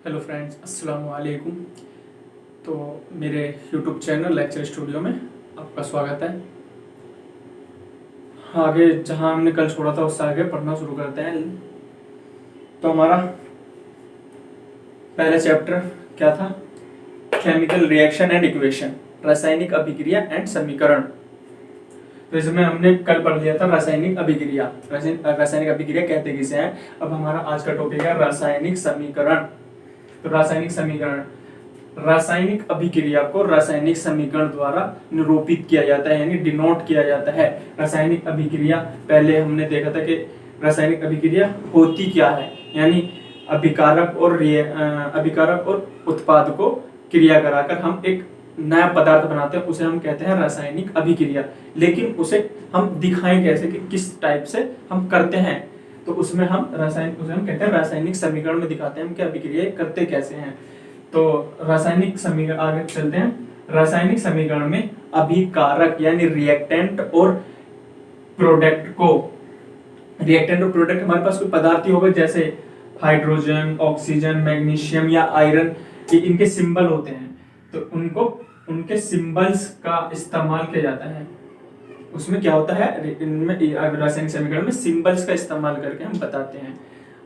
Hello friends, अस्सलाम वालेकुम। तो मेरे यूट्यूब चैनल लेक्चर स्टूडियो में आपका स्वागत है। आगे जहां हमने कल छोड़ा था उससे आगे पढ़ना शुरू करते हैं। तो हमारा पहला चैप्टर क्या था? केमिकल रिएक्शन एंड इक्वेशन, रासायनिक अभिक्रिया एंड समीकरण। तो इसमें हमने कल पढ़ लिया था रासायनिक अभिक्रिया। रासायनिक अभिक्रिया कहते किसे हैं। अब हमारा आज का टॉपिक है रासायनिक समीकरण। तो रासायनिक समीकरण, रासायनिक अभिक्रिया को रासायनिक समीकरण द्वारा निरूपित किया जाता है, यानी डिनोट किया जाता है। रासायनिक अभिक्रिया, पहले हमने देखा था कि रासायनिक अभिक्रिया होती क्या है, यानी अभिकारक और उत्पाद को क्रिया कराकर हम एक नया पदार्थ बनाते हैं, उसे हम कहते हैं रासायनिक अभिक्रिया। लेकिन उसे हम दिखाएं कैसे कि किस टाइप से हम करते हैं, तो उसमें हम उसे हम कहते हैं रासायनिक समीकरण में दिखाते हैं हम कि अभिक्रिया करते कैसे हैं। तो रासायनिक समीकरण, आगे चलते हैं। रासायनिक समीकरण में अभिकारक यानी रिएक्टेंट और प्रोडक्ट हमारे पास कोई पदार्थ ही होगा, जैसे हाइड्रोजन, ऑक्सीजन, मैग्नीशियम या आयरन, इनके सिंबल होते हैं। तो उनके सिंबल्स का इस्तेमाल किया जाता है। उसमें क्या होता है, इनमें रासायनिक समीकरण में सिंबल्स का इस्तेमाल करके हम बताते हैं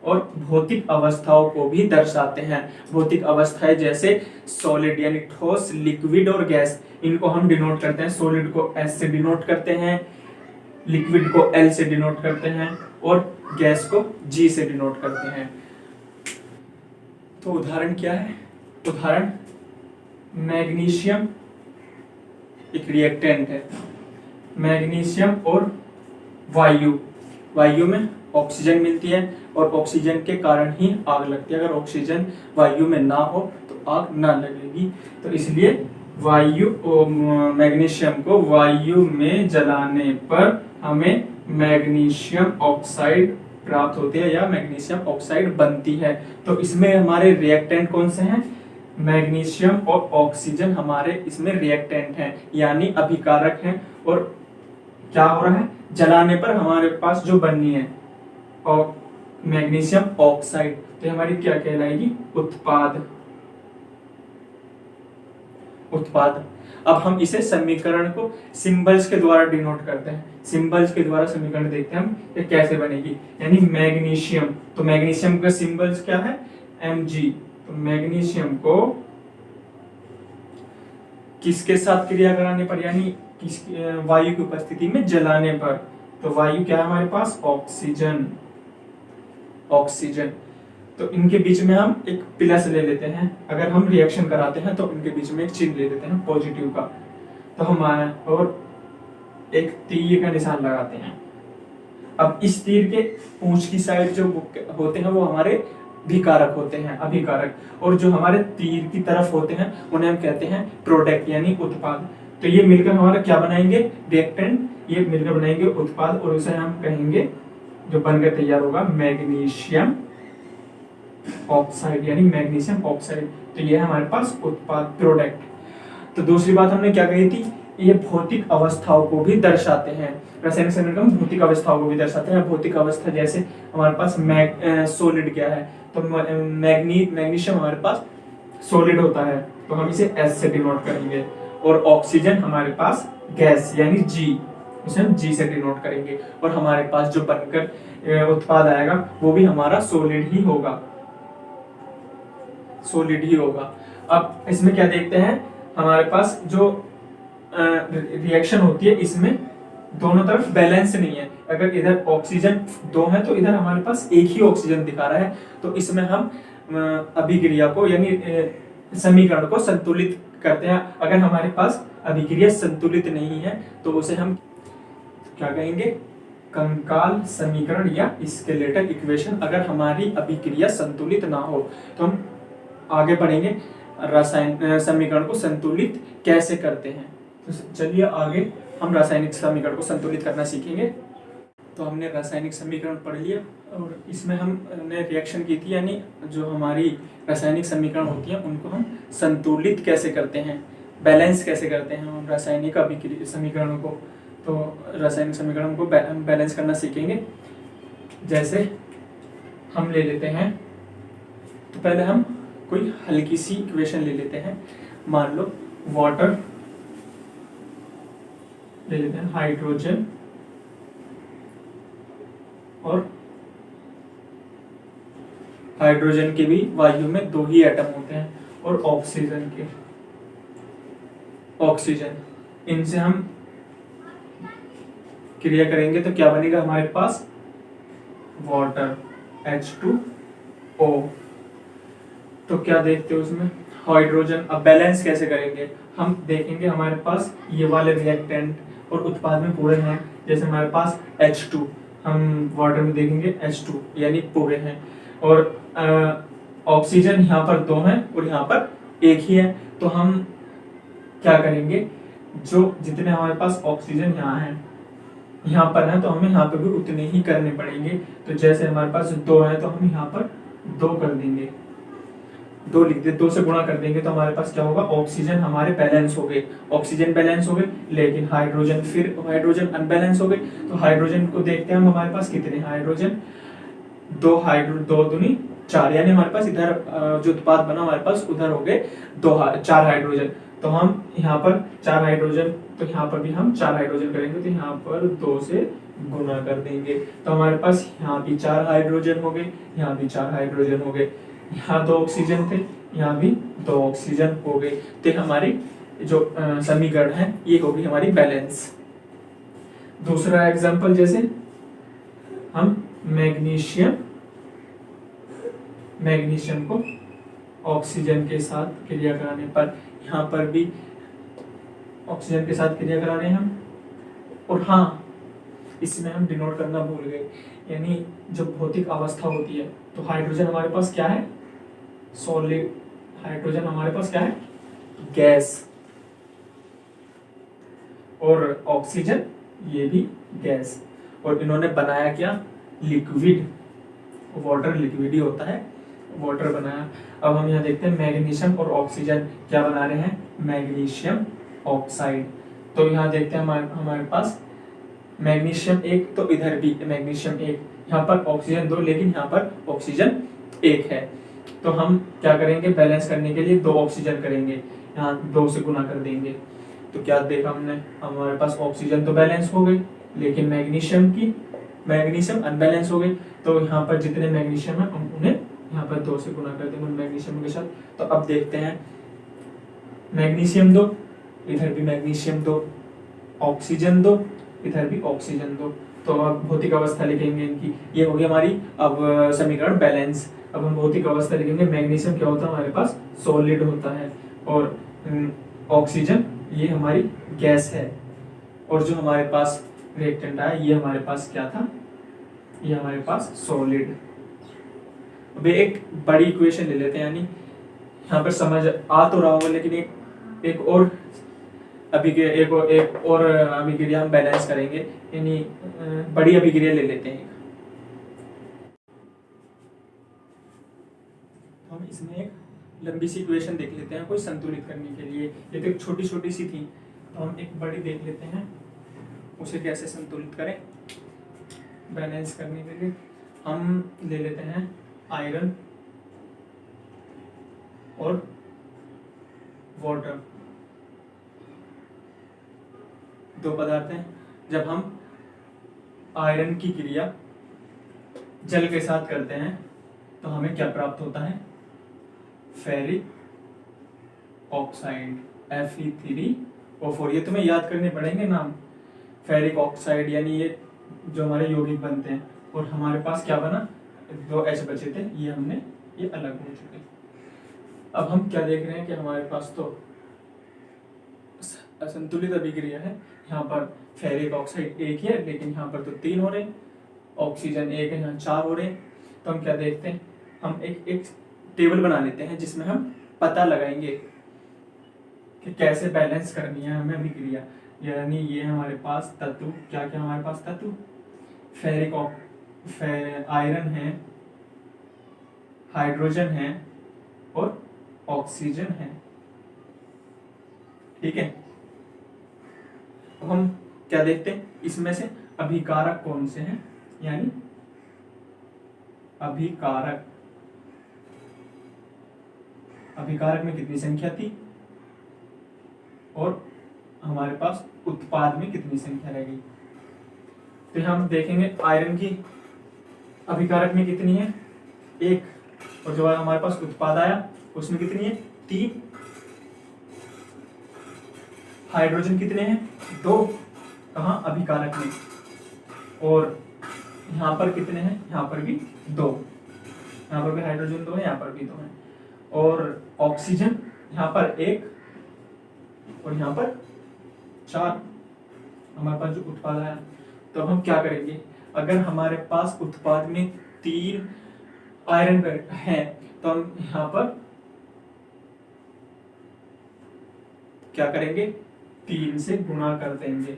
और भौतिक अवस्थाओं को भी दर्शाते हैं। भौतिक अवस्थाएं जैसे सॉलिड यानी ठोस, लिक्विड और गैस, इनको हम डिनोट करते हैं। सॉलिड को S से डिनोट करते हैं, लिक्विड को L से डिनोट करते हैं और गैस को G से डिनोट करते हैं। तो उदाहरण क्या है? उदाहरण, मैग्नीशियम एक रिएक्टेंट है। मैग्नीशियम और वायु में ऑक्सीजन मिलती है और ऑक्सीजन के कारण ही आग लगती है। अगर ऑक्सीजन वायु में ना हो तो आग ना लगेगी। तो इसलिए मैग्नीशियम को वायु में जलाने पर हमें मैग्नीशियम ऑक्साइड प्राप्त होती है या मैग्नीशियम ऑक्साइड बनती है। तो इसमें हमारे रिएक्टेंट कौन से हैं? मैग्नीशियम और ऑक्सीजन हमारे इसमें रिएक्टेंट हैं, यानी अभिकारक हैं। और क्या हो रहा है, जलाने पर हमारे पास जो बननी है और मैग्नीशियम ऑक्साइड, तो हमारी क्या कहलाएगी? उत्पाद। अब हम इसे समीकरण को सिंबल्स के द्वारा डिनोट करते हैं। सिंबल्स के द्वारा समीकरण देखते हैं हम ये कैसे बनेगी। यानी मैग्नीशियम, तो मैग्नीशियम का सिंबल्स क्या है? Mg। तो मैग्नीशियम को किसके साथ क्रिया कराने पर, यानी वायु की उपस्थिति में जलाने पर, तो वायु क्या है हमारे पास? ऑक्सीजन। तो इनके बीच में हम एक प्लस ले लेते हैं। अगर हम रिएक्शन कराते हैं तो इनके बीच में एक चिन्ह ले लेते हैं पॉजिटिव का। तो हम और एक तीर का निशान लगाते हैं। अब इस तीर के पूंछ की साइड जो होते हैं वो हमारे अभिकारक होते हैं, और जो हमारे तीर की तरफ होते हैं उन्हें हम कहते हैं प्रोडक्ट यानी उत्पाद। तो ये मिलकर हमारा क्या बनाएंगे? रिएक्टेंट। ये मिलकर बनाएंगे उत्पाद और उसे हम कहेंगे, जो बनकर तैयार होगा, मैग्नीशियम ऑक्साइड यानी मैग्नीशियम ऑक्साइड। तो ये है हमारे पास उत्पाद, प्रोडक्ट। तो दूसरी बात हमने क्या कही थी? ये भौतिक अवस्थाओं को भी दर्शाते हैं। रासायनिक समीकरण भौतिक अवस्थाओं को भी दर्शाते हैं। भौतिक अवस्था जैसे हमारे पास सॉलिड क्या है, तो मैग्नीशियम हमारे पास सॉलिड होता है, तो हम इसे S से डिनोट करेंगे। और ऑक्सीजन हमारे पास गैस यानी G, उसे हम G से डिनोट करेंगे। और हमारे पास जो बनकर उत्पाद आएगा वो भी हमारा सॉलिड ही होगा। अब इसमें क्या देखते हैं, हमारे पास जो रिएक्शन होती है इसमें दोनों तरफ बैलेंस नहीं है। अगर इधर ऑक्सीजन 2 है तो इधर हमारे पास एक ही ऑक्सीजन दिखा रहा है। तो इसमें हम अभिक्रिया को यानी समीकरण को संतुलित करते हैं। अगर हमारे पास अभिक्रिया संतुलित नहीं है तो उसे हम क्या कहेंगे? कंकाल समीकरण या स्केलेटल इक्वेशन। अगर हमारी अभिक्रिया संतुलित ना हो तो हम आगे बढ़ेंगे रासायनिक समीकरण को संतुलित कैसे करते हैं। तो चलिए आगे हम रासायनिक समीकरण को संतुलित करना सीखेंगे। तो हमने रासायनिक समीकरण पढ़ लिया और इसमें हमने रिएक्शन की थी, यानी जो हमारी रासायनिक समीकरण होती हैं उनको हम संतुलित कैसे करते हैं, बैलेंस कैसे करते हैं हम रासायनिक समीकरणों को। तो रासायनिक समीकरण को बैलेंस करना सीखेंगे। जैसे हम ले लेते हैं, तो पहले हम कोई हल्की सी इक्वेशन ले लेते हैं। मान लो वाटर ले लेते हैं, हाइड्रोजन और हाइड्रोजन के भी वायु में 2 ही एटम होते हैं, और ऑक्सीजन के, ऑक्सीजन, इनसे हम क्रिया करेंगे तो क्या बनेगा हमारे पास, वाटर H2O। तो क्या देखते हो उसमें, हाइड्रोजन। अब बैलेंस कैसे करेंगे, हम देखेंगे हमारे पास ये वाले रिएक्टेंट और उत्पाद में पूरे हैं। जैसे हमारे पास H2, हम वाटर में देखेंगे H2 यानी पूरे हैं, और ऑक्सीजन यहाँ पर 2 हैं और यहाँ पर 1 ही है। तो हम क्या करेंगे, जो जितने हमारे पास ऑक्सीजन यहाँ है, यहाँ पर है, तो हमें यहाँ पर भी उतने ही करने पड़ेंगे। तो जैसे हमारे पास 2 है तो हम यहाँ पर 2 कर देंगे, 2 लिख दे, 2 से गुणा कर देंगे तो हमारे पास क्या होगा, ऑक्सीजन हमारे बैलेंस हो गए, ऑक्सीजन बैलेंस हो गए, लेकिन हाइड्रोजन, फिर हाइड्रोजन अनबैलेंस हो गए। तो हाइड्रोजन को देखते हैं हम, हमारे पास कितने हाइड्रोजन, 2 दूनी 4, यानी हमारे पास इधर जो उत्पाद बना हमारे पास उधर हो गए 4 हाइड्रोजन। तो हम यहाँ पर 4 हाइड्रोजन, तो यहाँ पर भी हम 4 हाइड्रोजन करेंगे, तो यहाँ पर 2 से गुना कर देंगे। तो हमारे पास यहाँ भी 4 हाइड्रोजन हो गए, यहाँ भी 4 हाइड्रोजन हो गए, यहाँ 2 ऑक्सीजन थे, यहाँ भी 2 ऑक्सीजन हो गए। तो हमारी जो समीकरण है ये होगी हमारी बैलेंस। दूसरा एग्जांपल, जैसे हम मैग्नीशियम को ऑक्सीजन के साथ क्रिया कराने पर, यहाँ पर भी ऑक्सीजन के साथ क्रिया करा रहे हैं हम। और हाँ, इसमें हम डिनोट करना भूल गए, यानी जो भौतिक अवस्था होती है, तो हाइड्रोजन हमारे पास क्या है, सॉलिड। हाइड्रोजन हमारे पास क्या है, गैस, और ऑक्सीजन ये भी गैस। और इन्होंने बनाया क्या, लिक्विड, वाटर लिक्विड ही होता है, वाटर बनाया। अब हम यहाँ देखते हैं मैग्नीशियम और ऑक्सीजन क्या बना रहे हैं, मैग्नीशियम ऑक्साइड। तो यहाँ देखते हैं हमारे पास मैग्नीशियम 1, तो इधर भी मैग्नीशियम 1, यहाँ पर ऑक्सीजन 2, लेकिन यहाँ पर ऑक्सीजन 1 है। तो हम क्या करेंगे, बैलेंस करने के लिए 2 ऑक्सीजन करेंगे, यहाँ 2 से गुना कर देंगे। तो क्या देखा हमने, हमारे पास ऑक्सीजन तो बैलेंस हो गई, लेकिन मैग्नीशियम अनबैलेंस हो गई। तो यहाँ पर जितने मैग्नीशियम है उन्हें यहाँ पर 2 से गुना कर देंगे मैग्नीशियम के साथ। तो अब देखते हैं, मैग्नीशियम 2, इधर भी मैग्नीशियम 2, ऑक्सीजन 2, इधर भी ऑक्सीजन 2। तो अब भौतिक अवस्था लिखेंगे इनकी, ये होगी हमारी अब समीकरण बैलेंस। अब हम भौतिक अवस्था लिखेंगे, मैग्नीशियम क्या होता है हमारे पास, सॉलिड होता है, और ऑक्सीजन ये हमारी गैस है, और जो हमारे पास रिएक्टेंट आया ये हमारे पास क्या था, ये हमारे पास सॉलिड। अब एक बड़ी इक्वेशन ले लेते हैं, यानी यहाँ पर समझ आ तो रहा होगा, लेकिन एक और अभिक्रिया हम बैलेंस करेंगे, यानी बड़ी अभिक्रिया ले लेते हैं। हम इसमें एक लंबी सी इक्वेशन देख लेते हैं कोई संतुलित करने के लिए। ये तो एक छोटी छोटी सी थी, तो हम एक बड़ी देख लेते हैं, उसे कैसे संतुलित करें बैलेंस करने के लिए। हम ले लेते हैं आयरन और वाटर, 2 पदार्थ हैं। जब हम आयरन की क्रिया जल के साथ करते हैं तो हमें क्या प्राप्त होता है, फेरिक ऑक्साइड Fe3O4। ये तुम्हें याद करने पड़ेंगे नाम, फेरिक ऑक्साइड, यानी ये जो हमारे यौगिक बनते हैं। और हमारे पास क्या बना, 2 H बचे थे, ये अलग हो चुके। अब हम क्या देख रहे हैं कि हमारे पास तो असंतुलित अभिक्रिया है, यहाँ पर फेरिक ऑक्साइड 1 है, लेकिन यहाँ पर तो 3 हो रहे, ऑक्सीजन 1 है, यहाँ 4 हो रहे। तो हम क्या देखते हैं, हम एक टेबल बना लेते हैं जिसमें हम पता लगाएंगे कि कैसे बैलेंस करनी है हमें अभिक्रिया। यानी ये हमारे पास तत्व, क्या क्या हमारे पास तत्व, आयरन है, हाइड्रोजन है और ऑक्सीजन है, ठीक है। तो हम क्या देखते हैं, इसमें से अभिकारक कौन से हैं, यानी अभिकारक अभिकारक में कितनी संख्या थी और हमारे पास उत्पाद में कितनी संख्या रह गई। तो हम देखेंगे आयरन की अभिकारक में कितनी है 1, और जो हमारे पास उत्पाद आया उसमें कितनी है 3, हाइड्रोजन कितने हैं 2, कहाँ अभिकारक में, और यहाँ पर कितने हैं, यहाँ पर भी 2, यहाँ पर भी हाइड्रोजन 2 है, यहाँ पर भी 2 है, और ऑक्सीजन यहाँ पर 1 और यहाँ पर 4 हमारे पास जो उत्पाद आया। तो हम क्या करेंगे, अगर हमारे पास उत्पाद में 3 आयरन है तो हम यहाँ पर क्या करेंगे 3 से गुणा कर देंगे,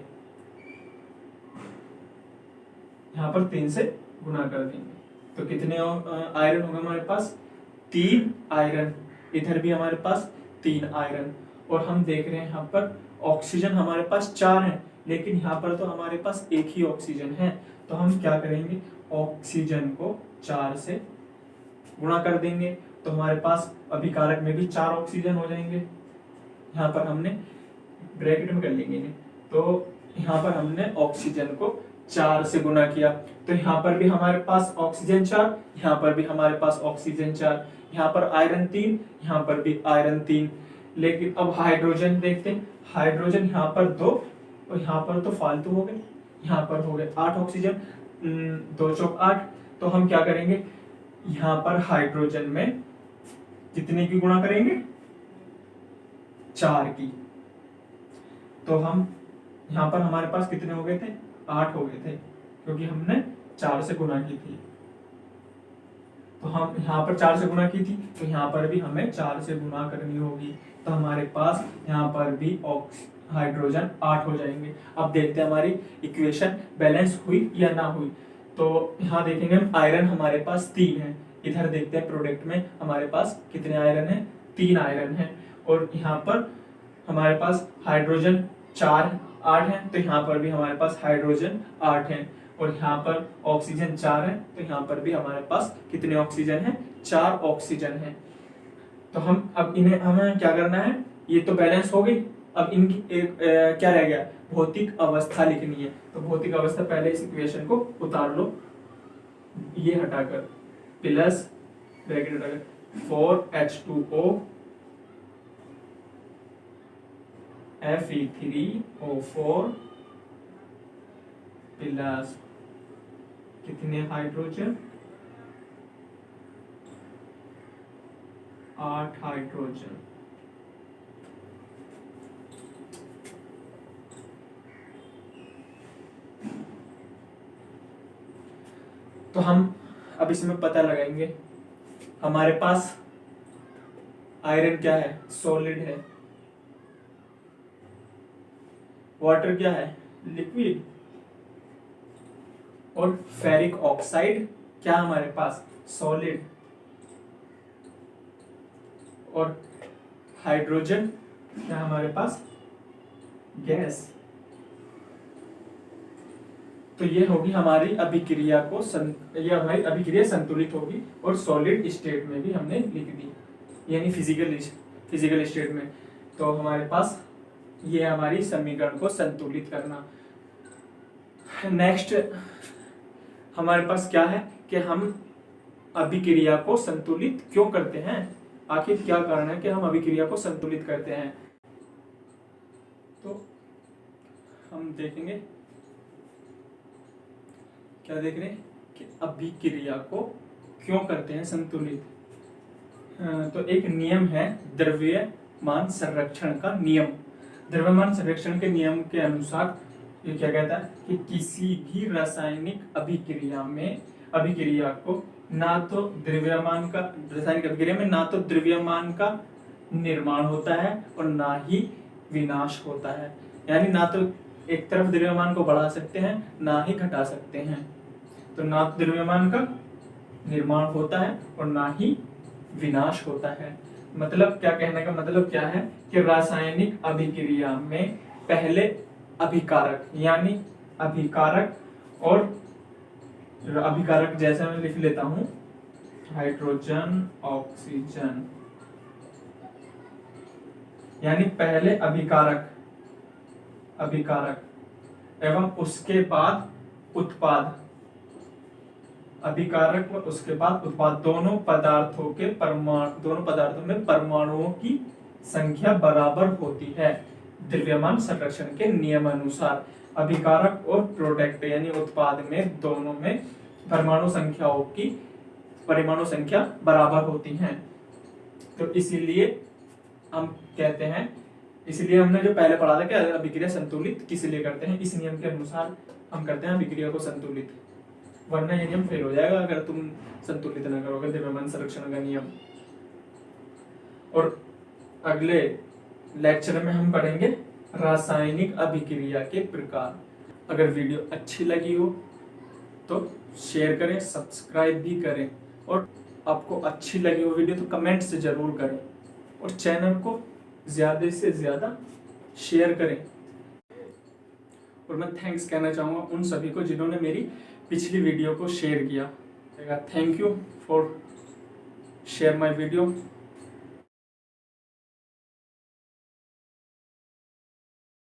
यहाँ पर 3 से गुणा कर देंगे तो कितने आयरन होगा हमारे पास 3 आयरन, इधर भी हमारे पास 3 आयरन, और हम देख रहे हैं यहाँ पर ऑक्सीजन हमारे पास 4 है, लेकिन यहाँ पर तो हमारे पास एक ही ऑक्सीजन है। तो हम क्या करेंगे ऑक्सीजन को 4 से गुणा कर देंगे तो हमारे पास अभिकारक में भी 4 ऑक्सीजन हो जाएंगे। यहाँ पर हमने ब्रैकेट में कर लेंगे, तो यहाँ पर हमने ऑक्सीजन को 4 से गुणा किया तो यहाँ पर भी हमारे पास ऑक्सीजन 4, यहाँ पर भी हमारे पास ऑक्सीजन 4, यहाँ पर आयरन 3, यहाँ पर भी आयरन 3। लेकिन अब हाइड्रोजन देखते हैं, हाइड्रोजन यहाँ पर 2 और यहाँ पर तो फालतू हो गए, यहाँ पर हो गए 8 ऑक्सीजन, 2 चौक 8। तो हम क्या करेंगे यहाँ पर हाइड्रोजन में कितने की गुणा करेंगे 4 की। तो हम यहाँ पर हमारे पास कितने हो गए थे 8 हो गए थे क्योंकि हमने 4 से गुणा की थी। तो हम यहाँ पर 4 से गुणा की थी तो यहाँ पर भी हमें 4 से गुणा करनी होगी, तो हमारे पास यहाँ पर भी हाइड्रोजन 8 हो जाएंगे। अब देखते हैं हमारी इक्वेशन बैलेंस हुई या ना हुई। तो यहाँ देखेंगे हम आयरन हमारे पास 3 है, इधर देखते हैं प्रोडक्ट में हमारे पास कितने आयरन है 3 आयरन है, और यहाँ पर हमारे पास हाइड्रोजन 8 है तो यहाँ पर भी हमारे पास हाइड्रोजन 8 है, और यहाँ पर ऑक्सीजन 4 है तो यहाँ पर भी हमारे पास कितने ऑक्सीजन है 4 ऑक्सीजन है। तो हम अब इन्हें हमें क्या करना है, ये तो बैलेंस हो गई, अब इनकी क्या रह गया भौतिक अवस्था लिखनी है। तो भौतिक अवस्था पहले इस इक्वेशन को उतार लो, ये हटाकर प्लस ब्रैकेट हटाकर 4H2O Fe3O4 प्लस कितने हाइड्रोजन 8 हाइड्रोजन। तो हम अब इसमें पता लगाएंगे हमारे पास आयरन क्या है सॉलिड है, वाटर क्या है लिक्विड, और फेरिक ऑक्साइड क्या हमारे पास सॉलिड, और हाइड्रोजन क्या हमारे पास गैस। तो ये होगी हमारी अभिक्रिया को ये हमारी अभिक्रिया संतुलित होगी, और सॉलिड स्टेट में भी हमने लिख दी यानी फिजिकल स्टेट में। तो हमारे पास ये हमारी समीकरण को संतुलित करना। नेक्स्ट हमारे पास क्या है कि हम अभिक्रिया को संतुलित क्यों करते हैं, आखिर क्या कारण है कि हम अभिक्रिया को संतुलित करते हैं। तो हम देखेंगे क्या देख रहे हैं कि अभिक्रिया को क्यों करते हैं संतुलित। तो एक नियम है द्रव्यमान संरक्षण का नियम। द्रव्यमान संरक्षण के नियम के अनुसार ये क्या कहता है कि किसी भी रासायनिक अभिक्रिया को ना तो द्रव्यमान का रासायनिक अभिक्रिया में ना तो द्रव्यमान का निर्माण होता है और ना ही विनाश होता है, यानी ना तो एक तरफ द्रव्यमान को बढ़ा सकते हैं ना ही घटा सकते हैं। तो ना तो द्रव्यमान का निर्माण होता है और ना ही विनाश होता है। मतलब क्या कहने का मतलब क्या है कि रासायनिक अभिक्रिया में पहले अभिकारक यानी अभिकारक और अभिकारक जैसे मैं लिख लेता हूं हाइड्रोजन ऑक्सीजन यानी पहले अभिकारक एवं उसके बाद उत्पाद, अभिकारक और उसके बाद उत्पाद, दोनों पदार्थों में परमाणुओं की संख्या बराबर होती है द्रव्यमान संरक्षण के नियमानुसार। अभिकारक और प्रोडक्ट यानी उत्पाद में दोनों में परमाणु संख्या बराबर होती हैं। तो इसीलिए हम कहते हैं, इसलिए हमने जो पहले पढ़ा था कि अभिक्रिया संतुलित किस लिए करते हैं, इस नियम के अनुसार हम करते हैं अभिक्रिया को संतुलित, वरना ये नियम फेल हो जाएगा अगर तुम संतुलित न करोगे द्रव्यमान संरक्षण का नियम। और अगले लेक्चर में हम पढ़ेंगे रासायनिक अभिक्रिया के प्रकार। अगर वीडियो अच्छी लगी हो तो शेयर करें, सब्सक्राइब भी करें, और आपको अच्छी लगी हो वीडियो तो कमेंट से जरूर करें, और चैनल को ज्यादा से ज्यादा शेयर करें। और मैं थैंक्स कहना चाहूँगा उन सभी को जिन्होंने मेरी पिछली वीडियो को शेयर किया। Thank you for share my video.